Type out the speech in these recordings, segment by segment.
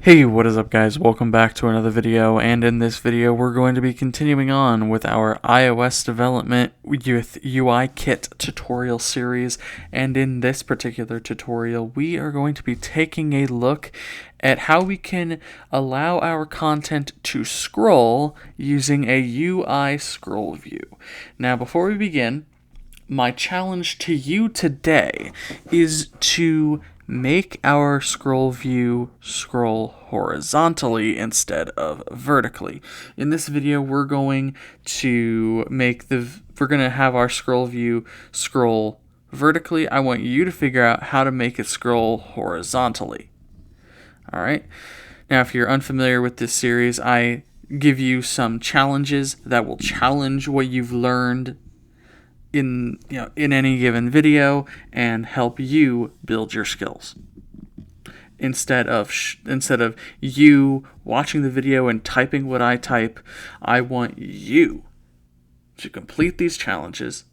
Hey, what is up guys? Welcome back to another video, and in this video we're going to be continuing on with our iOS development with UIKit tutorial series, and in this particular tutorial we are going to be taking a look at how we can allow our content to scroll using a UIScrollView. Now before we begin, my challenge to you today is to make our scroll view scroll horizontally instead of vertically. In this video, we're going to have our scroll view scroll vertically. I want you to figure out how to make it scroll horizontally. All right. Now, if you're unfamiliar with this series, I give you some challenges that will challenge what you've learned in any given video and help you build your skills. Instead of you watching the video and typing what I type, I want you to complete these challenges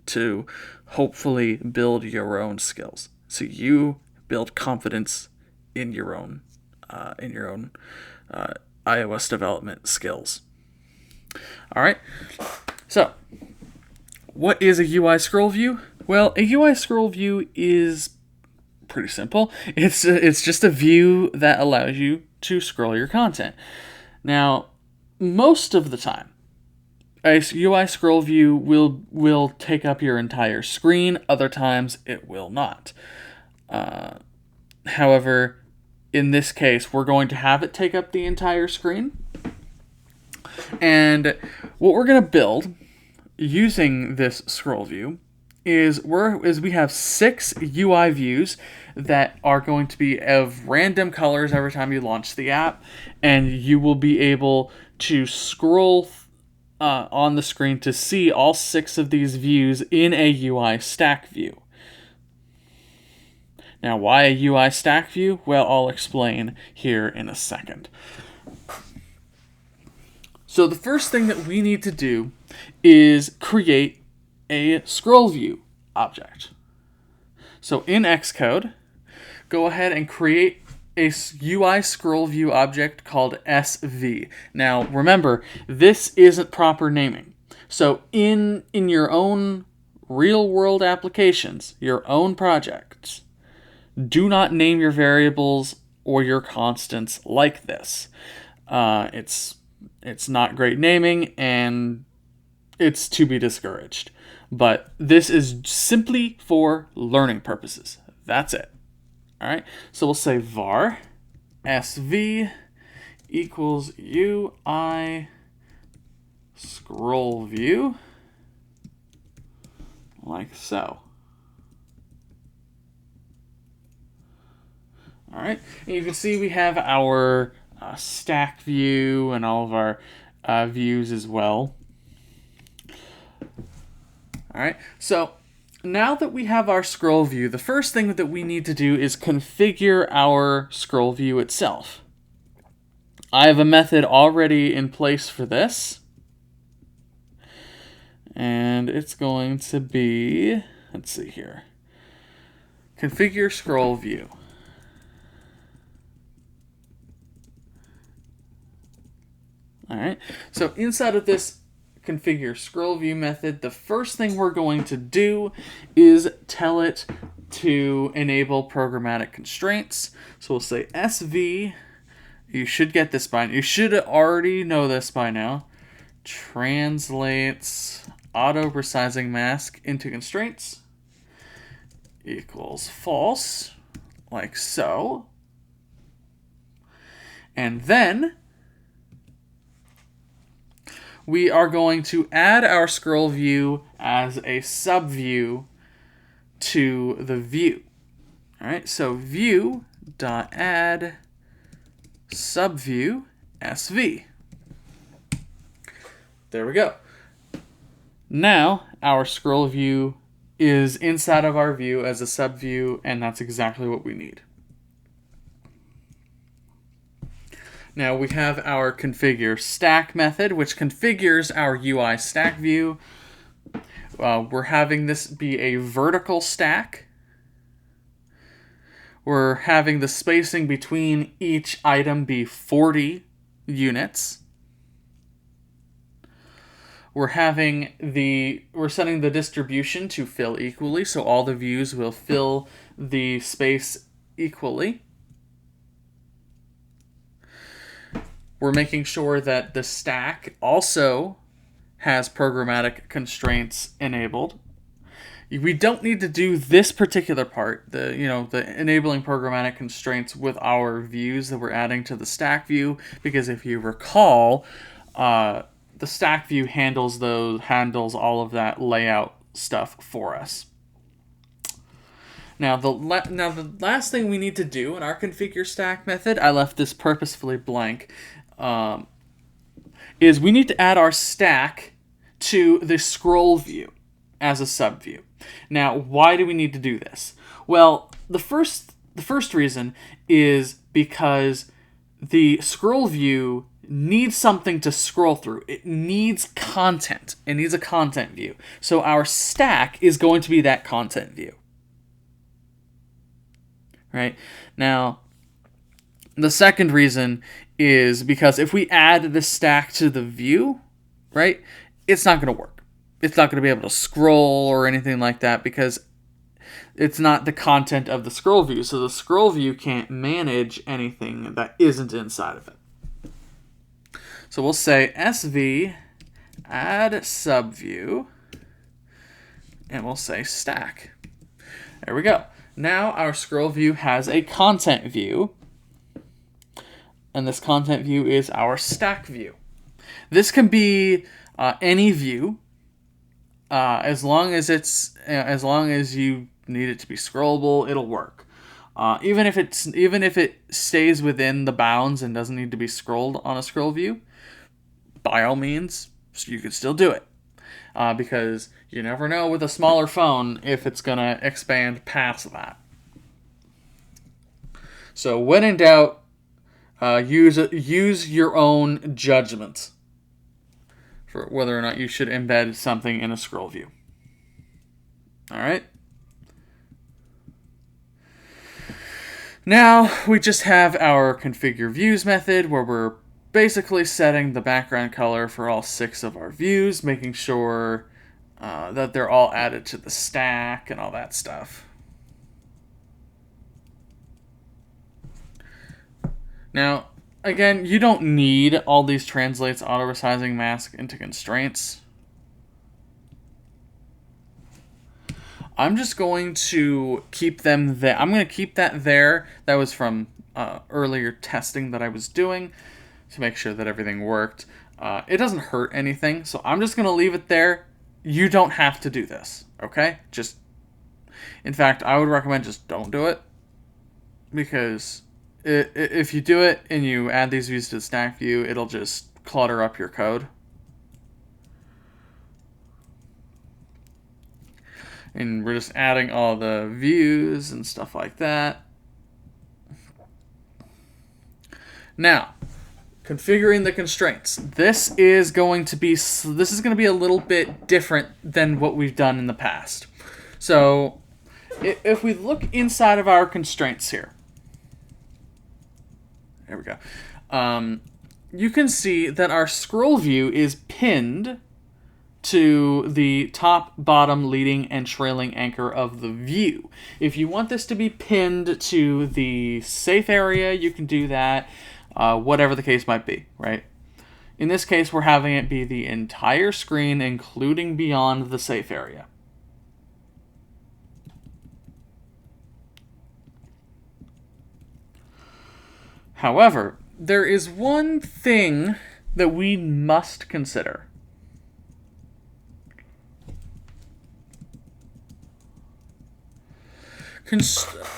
to hopefully build your own skills. So you build confidence in your own iOS development skills. All right. So, what is a UI scroll view? Well, a UI scroll view is pretty simple. It's just a view that allows you to scroll your content. Now, most of the time, a UI scroll view will take up your entire screen. Other times, it will not. However, in this case, we're going to have it take up the entire screen. And what we're going to build using this scroll view is we have 6 UI views that are going to be of random colors every time you launch the app, and you will be able to scroll on the screen to see all 6 of these views in a UI stack view. Now, why a UI stack view? Well, I'll explain here in a second. So the first thing that we need to do is create a scroll view object. So in Xcode, go ahead and create a UI scroll view object called SV. Now remember, this isn't proper naming. So in your own real world applications, your own projects, do not name your variables or your constants like this. It's not great naming, and it's to be discouraged. But this is simply for learning purposes. That's it. All right. So we'll say var sv equals UI scroll view, like so. All right. And you can see we have our stack view and all of our views as well. All right, so now that we have our scroll view, the first thing that we need to do is configure our scroll view itself. I have a method already in place for this, and it's going to be, let's see here, configure scroll view. All right, so inside of this configure scroll view method, the first thing we're going to do is tell it to enable programmatic constraints. So we'll say SV, you should get this by now. You should already know this by now. Translates auto resizing mask into constraints equals false, like so. And then we are going to add our scroll view as a subview to the view. All right, so view.add subview SV. There we go. Now our scroll view is inside of our view as a subview, and that's exactly what we need. Now we have our configure stack method, which configures our UI stack view. We're having this be a vertical stack. We're having the spacing between each item be 40 units. We're setting the distribution to fill equally, so all the views will fill the space equally. We're making sure that the stack also has programmatic constraints enabled. We don't need to do this particular part, the enabling programmatic constraints with our views that we're adding to the stack view, because if you recall, the stack view handles all of that layout stuff for us. Now the last thing we need to do in our configure stack method, I left this purposefully blank, is we need to add our stack to the scroll view as a subview. Now, why do we need to do this? Well, the first reason is because the scroll view needs something to scroll through. It needs content. It needs a content view. So our stack is going to be that content view. Right? Now, the second reason is because if we add the stack to the view, right, it's not going to work. It's not going to be able to scroll or anything like that because it's not the content of the scroll view. So the scroll view can't manage anything that isn't inside of it. So we'll say sv add subview, and we'll say stack. There we go. Now our scroll view has a content view, and this content view is our stack view. This can be any view, as long as you need it to be scrollable, it'll work. Even if it stays within the bounds and doesn't need to be scrolled on a scroll view, by all means, you can still do it. Because you never know with a smaller phone if it's going to expand past that. So when in doubt, use your own judgment for whether or not you should embed something in a scroll view. All right. Now we just have our configure views method where we're basically setting the background color for all 6 of our views, making sure that they're all added to the stack and all that stuff. Now, again, you don't need all these translates, auto-resizing, mask into constraints. I'm just going to keep them there. I'm going to keep that there. That was from earlier testing that I was doing to make sure that everything worked. It doesn't hurt anything, so I'm just going to leave it there. You don't have to do this, okay? In fact, I would recommend just don't do it, because if you do it and you add these views to the stack view, it'll just clutter up your code. And we're just adding all the views and stuff like that. Now, configuring the constraints. This is going to be a little bit different than what we've done in the past. So, if we look inside of our constraints here, there we go. You can see that our scroll view is pinned to the top, bottom, leading, and trailing anchor of the view. If you want this to be pinned to the safe area, you can do that, whatever the case might be, right? In this case, we're having it be the entire screen, including beyond the safe area. However, there is one thing that we must consider.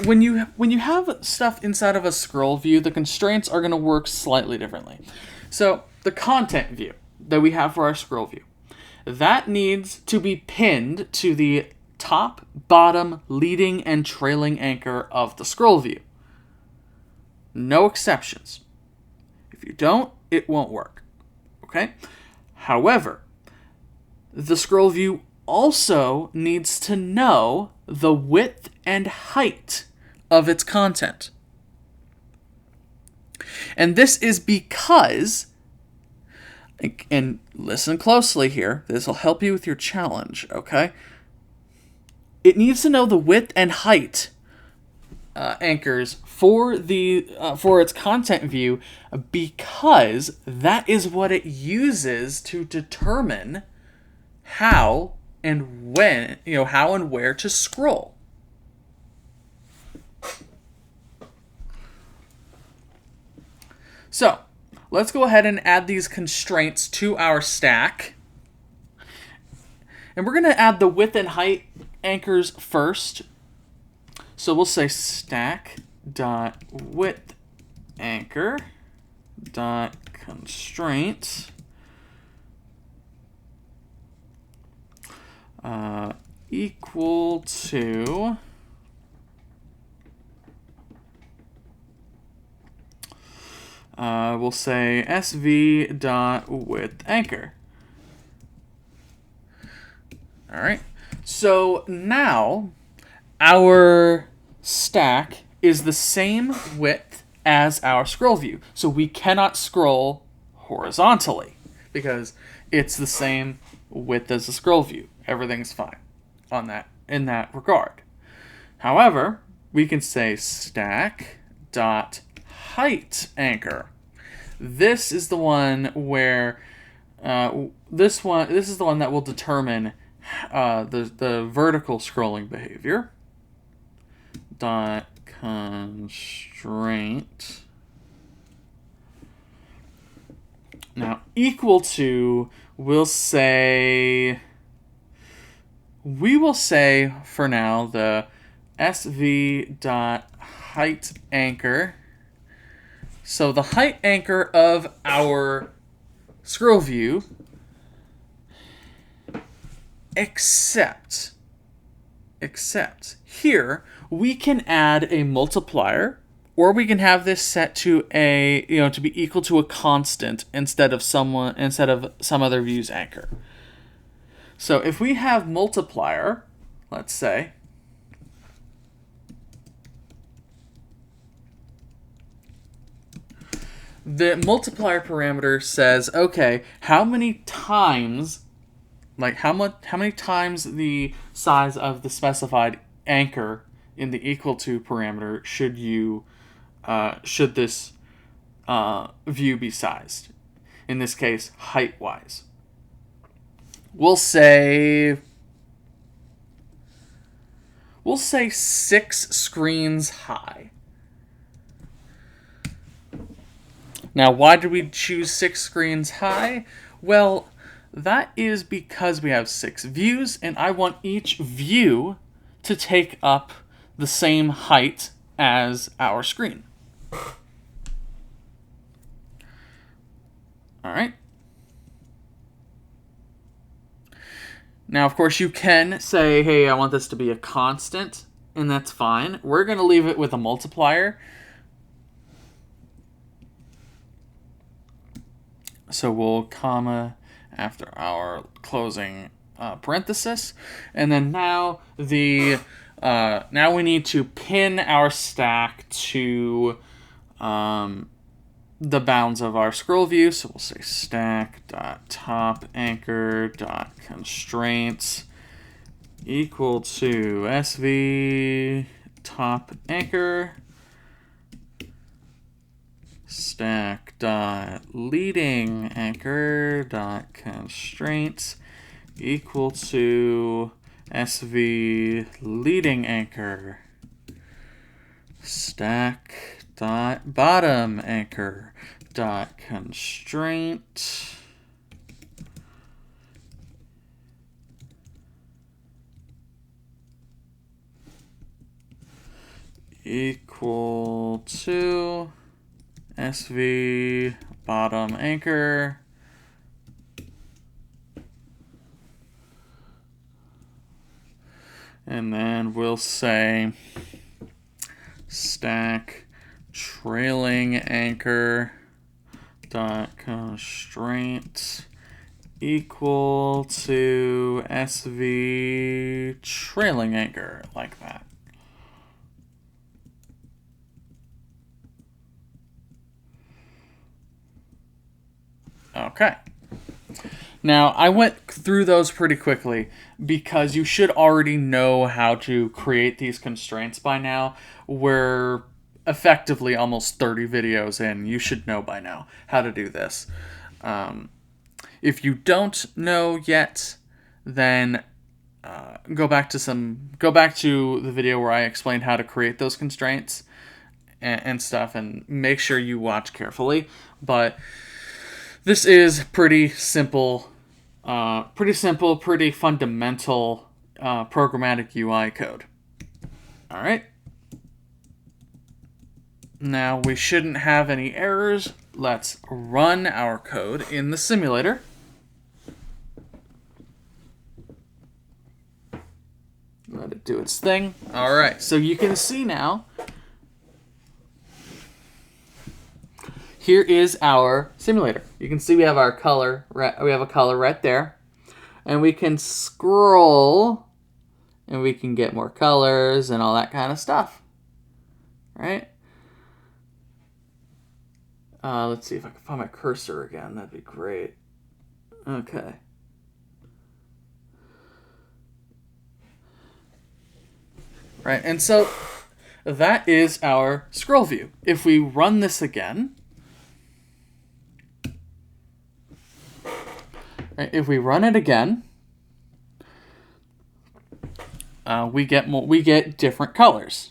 When you have stuff inside of a scroll view, the constraints are going to work slightly differently. So the content view that we have for our scroll view, that needs to be pinned to the top, bottom, leading, and trailing anchor of the scroll view. No exceptions. If you don't, it won't work. Okay? However, the scroll view also needs to know the width and height of its content. And this is because, and listen closely here, this will help you with your challenge, okay? It needs to know the width and height anchors for its content view, because that is what it uses to determine how and when, how and where to scroll. So let's go ahead and add these constraints to our stack. And we're going to add the width and height anchors first. So we'll say stack.widthAnchor.constraint equal to we'll say sv.widthAnchor. All right. So now our stack is the same width as our scroll view. So we cannot scroll horizontally because it's the same width as the scroll view. Everything's fine in that regard. However, we can say stack.heightAnchor. This is the one where this is the one that will determine the vertical scrolling behavior. Constraint. Now equal to, we will say for now the sv.heightAnchor. So the height anchor of our scroll view, except here we can add a multiplier, or we can have this set to to be equal to a constant instead of some other view's anchor. So if we have multiplier, let's say, the multiplier parameter says, okay, how many times the size of the specified anchor in the equal to parameter should this view be sized? In this case, height-wise. We'll say 6 screens high. Now, why did we choose 6 screens high? Well, that is because we have 6 views, and I want each view to take up the same height as our screen. All right. Now, of course, you can say, hey, I want this to be a constant, and that's fine. We're going to leave it with a multiplier. So we'll comma after our closing parenthesis, and then now we need to pin our stack to the bounds of our scroll view. So we'll say stack.topAnchor.constraints equal to sv top-anchor stack.leadingAnchor.constraints equal to sv leading anchor stack.bottom-anchor.constraint equal to sv bottom anchor and then we'll say stack trailing anchor dot constraint equal to sv trailing anchor, like that. Okay. Now, I went through those pretty quickly because you should already know how to create these constraints by now. We're effectively almost 30 videos in. You should know by now how to do this. If you don't know yet, then go back to the video where I explained how to create those constraints and stuff, and make sure you watch carefully. But this is pretty simple, pretty fundamental programmatic UI code. All right. Now we shouldn't have any errors. Let's run our code in the simulator. Let it do its thing. All right, so you can see now, here is our simulator. You can see we have our color, we have a color right there, and we can scroll, and we can get more colors and all that kind of stuff, right? Let's see if I can find my cursor again. That'd be great. Okay. Right, and so that is our scroll view. If we run this again, right, if we run it again, we get different colors.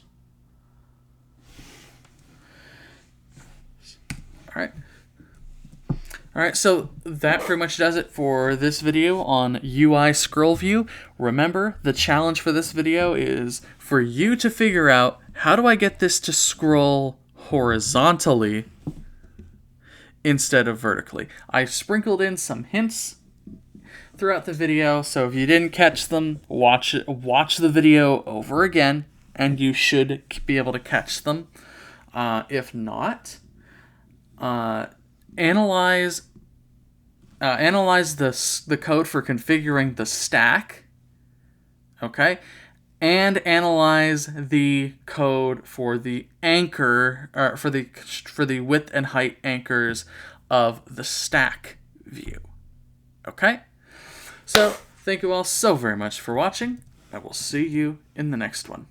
All right, so that pretty much does it for this video on UIScrollView. Remember, the challenge for this video is for you to figure out, how do I get this to scroll horizontally instead of vertically? I sprinkled in some hints throughout the video, so if you didn't catch them, watch the video over again, and you should be able to catch them. If not, analyze the code for configuring the stack, okay, and analyze the code for the anchor, for the width and height anchors of the stack view. Okay, so thank you all so very much for watching. I will see you in the next one.